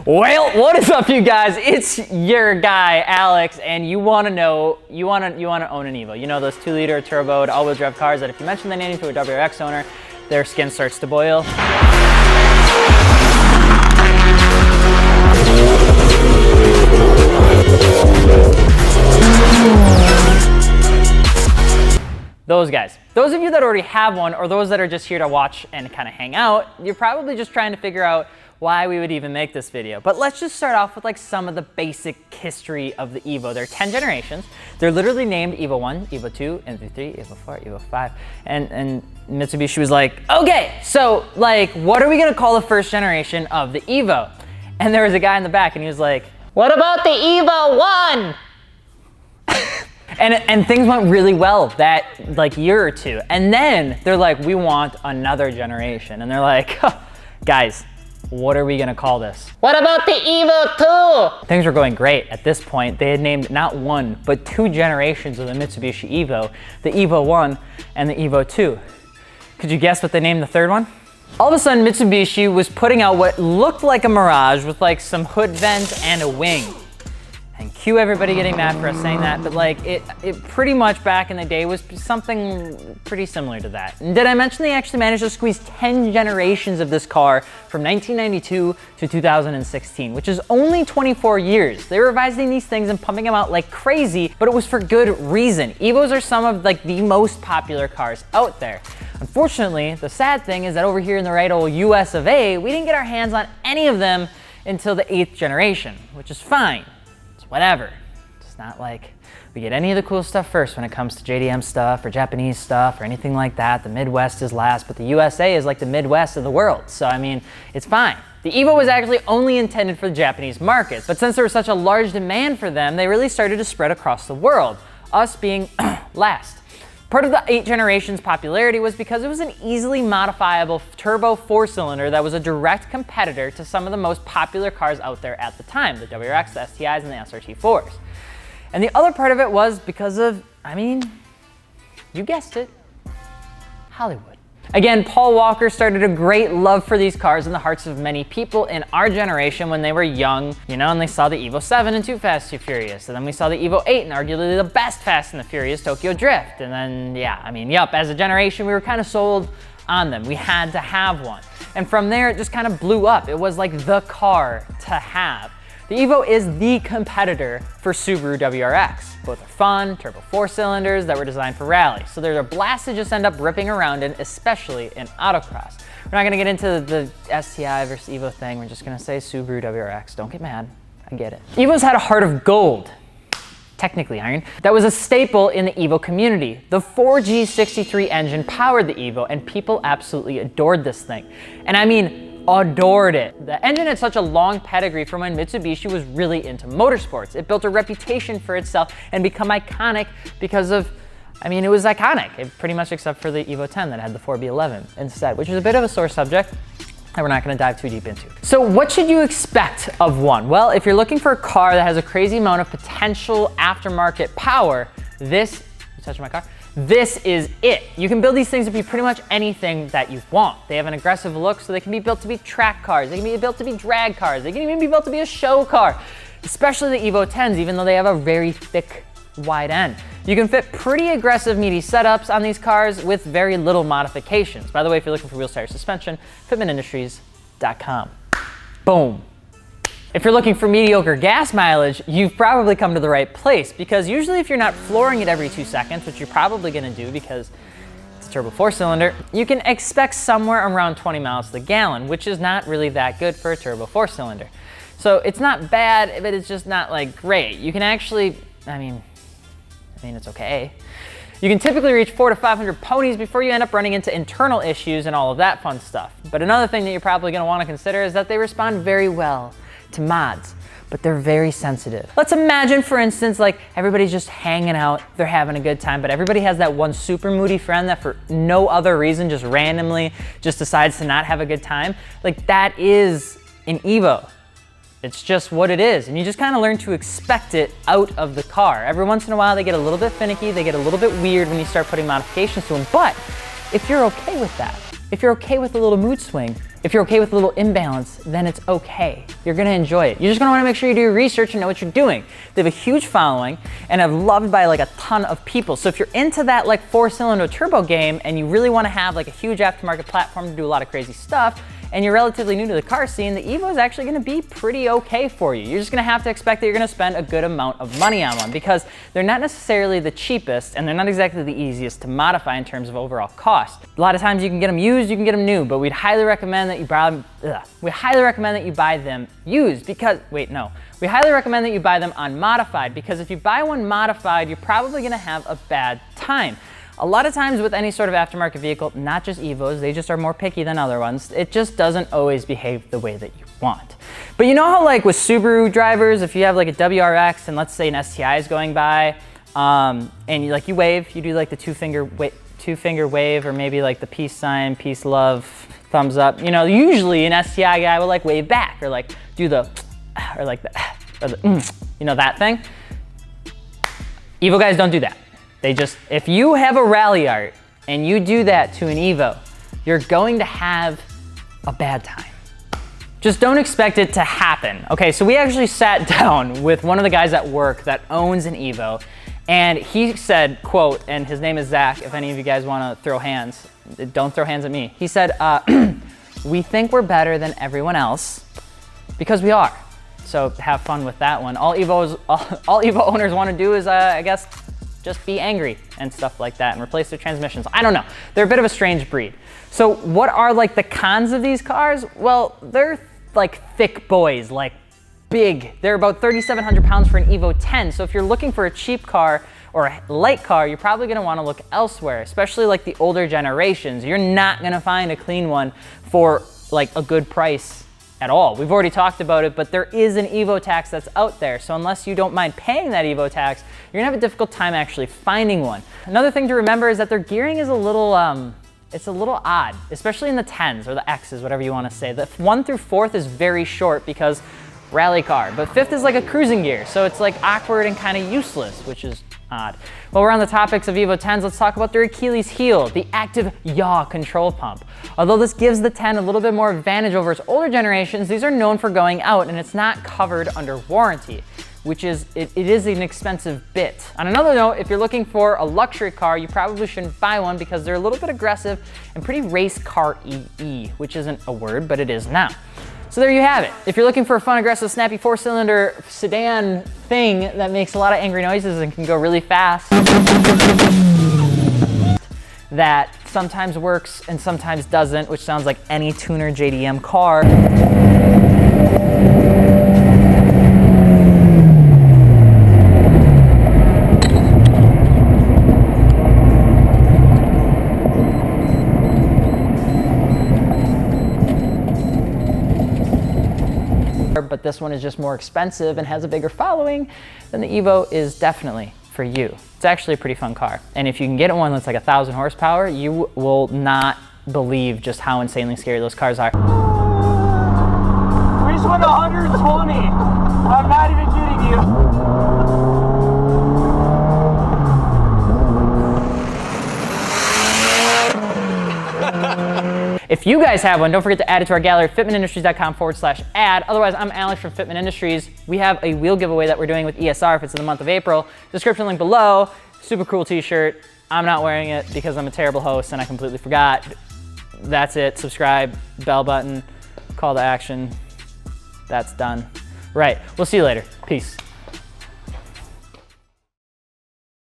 Well, what is up, you guys? It's your guy, Alex, and you want to own an EVO. You know those 2-liter turboed all-wheel drive cars that if you mention the name to a WRX owner, their skin starts to boil. Those guys. Those of you that already have one, or those that are just here to watch and kind of hang out, you're probably just trying to figure out why we would even make this video. But let's just start off with like some of the basic history of the EVO. There are 10 generations. They're literally named EVO 1, EVO 2, EVO 3, EVO 4, EVO 5. And Mitsubishi was like, okay, so like, what are we gonna call the first generation of the EVO? And there was a guy in the back and he was like, what about the EVO 1? And things went really well that like year or two. And then they're like, we want another generation. And they're like, oh, guys, what are we gonna call this? What about the EVO 2? Things were going great at this point. They had named not one, but 2 generations of the Mitsubishi EVO, the EVO 1 and the EVO 2. Could you guess what they named the third one? All of a sudden, Mitsubishi was putting out what looked like a Mirage with like some hood vent and a wing. And cue everybody getting mad for us saying that, but like it pretty much back in the day was something pretty similar to that. And did I mention they actually managed to squeeze 10 generations of this car from 1992 to 2016, which is only 24 years. They were revising these things and pumping them out like crazy, but it was for good reason. EVOs are some of like the most popular cars out there. Unfortunately, the sad thing is that over here in the right old US of A, we didn't get our hands on any of them until the 8th generation, which is fine. Whatever. It's not like we get any of the cool stuff first when it comes to JDM stuff or Japanese stuff or anything like that. The Midwest is last, but the USA is like the Midwest of the world. So, I mean, it's fine. The EVO was actually only intended for the Japanese markets, but since there was such a large demand for them, they really started to spread across the world, us being last. Part of the 8 generations popularity was because it was an easily modifiable turbo 4-cylinder that was a direct competitor to some of the most popular cars out there at the time, the WRX, the STIs, and the SRT4s. And the other part of it was because of, I mean, you guessed it, Hollywood. Again, Paul Walker started a great love for these cars in the hearts of many people in our generation when they were young, you know, and they saw the EVO 7 and Too Fast, Too Furious. And then we saw the EVO 8 and arguably the best Fast and the Furious, Tokyo Drift. And then, yeah, I mean, yup, as a generation, we were kind of sold on them. We had to have one. And from there, it just kind of blew up. It was like the car to have. The EVO is the competitor for Subaru WRX. Both are fun, turbo 4-cylinders that were designed for rally. So they're a blast to just end up ripping around in, especially in autocross. We're not gonna get into the STI versus EVO thing. We're just gonna say Subaru WRX. Don't get mad, I get it. EVOs had a heart of gold, technically iron, that was a staple in the EVO community. The 4G63 engine powered the EVO and people absolutely adored this thing. And I mean, adored it. The engine had such a long pedigree from when Mitsubishi was really into motorsports. It built a reputation for itself and become iconic because of, I mean, it was iconic, pretty much except for the EVO 10 that had the 4B11 instead, which is a bit of a sore subject that we're not gonna dive too deep into. So what should you expect of one? Well, if you're looking for a car that has a crazy amount of potential aftermarket power, this, you touching my car? This is it. You can build these things to be pretty much anything that you want. They have an aggressive look, so they can be built to be track cars. They can be built to be drag cars. They can even be built to be a show car, especially the EVO 10s, even though they have a very thick, wide end. You can fit pretty aggressive, meaty setups on these cars with very little modifications. By the way, if you're looking for wheels, tires, suspension, fitmentindustries.com. Boom. If you're looking for mediocre gas mileage, you've probably come to the right place, because usually if you're not flooring it every 2 seconds, which you're probably gonna do because it's a turbo 4-cylinder, you can expect somewhere around 20 miles to the gallon, which is not really that good for a turbo 4-cylinder. So it's not bad, but it's just not like great. You can actually, I mean, it's okay. You can typically reach 400 to 500 ponies before you end up running into internal issues and all of that fun stuff. But another thing that you're probably gonna wanna consider is that they respond very well to mods, but they're very sensitive. Let's imagine, for instance, like everybody's just hanging out, they're having a good time, but everybody has that one super moody friend that for no other reason just randomly just decides to not have a good time. Like that is an EVO. It's just what it is, and you just kind of learn to expect it out of the car. Every once in a while they get a little bit finicky, they get a little bit weird when you start putting modifications to them, but if you're okay with that, If you're okay with a little mood swing, if you're okay with a little imbalance, then it's okay. You're gonna enjoy it. You're just gonna wanna make sure you do your research and know what you're doing. They have a huge following and are loved by like a ton of people. So if you're into that like 4-cylinder turbo game and you really wanna have like a huge aftermarket platform to do a lot of crazy stuff, and you're relatively new to the car scene, the Evo is actually gonna be pretty okay for you. You're just gonna have to expect that you're gonna spend a good amount of money on one because they're not necessarily the cheapest and they're not exactly the easiest to modify in terms of overall cost. A lot of times you can get them used, you can get them new, but we'd highly recommend that you buy them used because, we highly recommend that you buy them on modified because if you buy one modified, you're probably gonna have a bad time. A lot of times with any sort of aftermarket vehicle, not just Evos, they just are more picky than other ones. It just doesn't always behave the way that you want. But you know how like with Subaru drivers, if you have like a WRX and let's say an STI is going by, and you wave, you do like the two finger wave or maybe like the peace sign, peace, love, thumbs up. You know, usually an STI guy will like wave back or like do the, or like the, or the you know, that thing. Evo guys don't do that. They just, if you have a rally art and you do that to an Evo, you're going to have a bad time. Just don't expect it to happen. Okay, so we actually sat down with one of the guys at work that owns an Evo, and he said, quote, and his name is Zach, if any of you guys wanna throw hands, don't throw hands at me. He said, we think we're better than everyone else because we are. So have fun with that one. All Evo owners wanna do is, I guess, just be angry and stuff like that and replace their transmissions. I don't know. They're a bit of a strange breed. So what are like the cons of these cars? Well, they're like thick boys, like big. They're about 3,700 pounds for an Evo 10. So if you're looking for a cheap car or a light car, you're probably gonna wanna look elsewhere, especially like the older generations. You're not gonna find a clean one for like a good price at all. We've already talked about it, but there is an Evo tax that's out there. So unless you don't mind paying that Evo tax, you're gonna have a difficult time actually finding one. Another thing to remember is that their gearing is a little, it's a little odd, especially in the 10s or the X's, whatever you wanna say. The 1 through 4th is very short because rally car, but 5th is like a cruising gear. So it's like awkward and kind of useless, which is odd. While we're on the topics of Evo 10s, let's talk about their Achilles heel, the active yaw control pump. Although this gives the 10 a little bit more advantage over its older generations, these are known for going out and it's not covered under warranty, which is, it is an expensive bit. On another note, if you're looking for a luxury car, you probably shouldn't buy one because they're a little bit aggressive and pretty race car-y, which isn't a word, but it is now. So there you have it. If you're looking for a fun, aggressive, snappy 4-cylinder sedan thing that makes a lot of angry noises and can go really fast, that sometimes works and sometimes doesn't, which sounds like any tuner JDM car. But this one is just more expensive and has a bigger following, then the Evo is definitely for you. It's actually a pretty fun car. And if you can get one that's like 1,000 horsepower, you will not believe just how insanely scary those cars are. We just went 120. I'm not even kidding you. If you guys have one, don't forget to add it to our gallery at fitmentindustries.com/ad. Otherwise, I'm Alex from Fitment Industries. We have a wheel giveaway that we're doing with ESR if it's in the month of April. Description link below. Super cool t-shirt. I'm not wearing it because I'm a terrible host and I completely forgot. That's it. Subscribe, bell button, call to action. That's done. Right. We'll see you later. Peace.